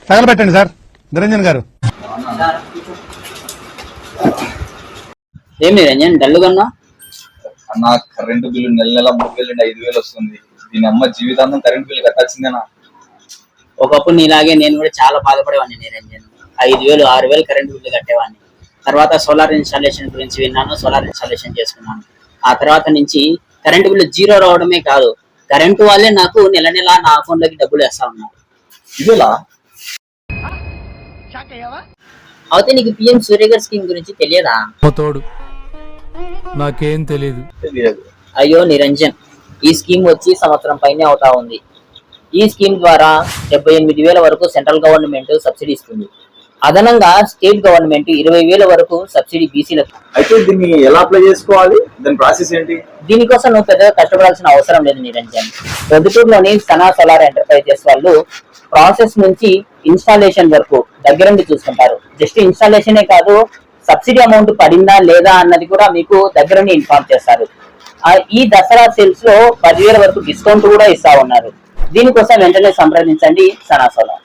తగలబెట్టండి sir Niranjan గారు. ఏం నిరంజన్ డల్లుగన్నా? అన్న కరెంటు బిల్లు నెల నెల 3000 నుండి 5000 వస్తుంది. దీని అమ్మ జీవితాంతం కరెంటు బిల్లు కట్టాల్సిందేనా? ఒకప్పుడు నీలాగే నేను కూడా చాలా బాధపడేవాడిని నిరంజన్. 5000 6000 కరెంటు బిల్లు కట్టేవాడిని. తర్వాత సోలార్ ఇన్స్టాలేషన్ గురించి విన్నాను, సోలార్ ఇన్స్టాలేషన్ చేసుకున్నాను. ఆ తర్వాత నుంచి కరెంటు బిల్లు జీరో రావడమే కాదు, కరెంటు వాళ్ళే నాకు నెల నెల నా అకౌంట్ లోకి డబ్బులు వేస్తా ఉన్నారు. ఇదేలా? అయితే నీకు పిఎం సూర్యగర్ స్కీమ్ గురించి తెలియదా? నాకేం తెలియదు. అయ్యో నిరంజన్, ఈ స్కీమ్ వచ్చి సంవత్సరం పైనే అవుతా ఉంది. ఈ స్కీమ్ ద్వారా 78,000 వరకు సెంట్రల్ గవర్నమెంట్ సబ్సిడీ ఇస్తుంది. అదనంగా స్టేట్ గవర్నమెంట్ 20,000 వరకు సబ్సిడీ బీసీలకు. అయితే దీన్ని ఎలా అప్లై చేసుకోవాలి? దాని ప్రాసెస్ ఏంటి? దీనికోసం నువ్వు పెద్దగా కష్టపడాల్సిన అవసరం లేదు నిరంజన్. ప్రొద్దుటూరులోని సనా సోలార్ ఎంటర్ప్రైజెస్ వాళ్ళు ప్రాసెస్ నుంచి ఇన్స్టాలేషన్ వరకు దగ్గరుండి చూసుకుంటారు. జస్ట్ ఇన్స్టాలేషనే కాదు, సబ్సిడీ అమౌంట్ పడిందా లేదా అన్నది కూడా మీకు దగ్గరుండి ఇన్ఫార్మ్ చేస్తారు. ఈ దసరా సేల్స్ లో 10,000 వరకు డిస్కౌంట్ కూడా ఇస్తా ఉన్నారు. దీనికోసం వెంటనే సంప్రదించండి సనా సోలార్.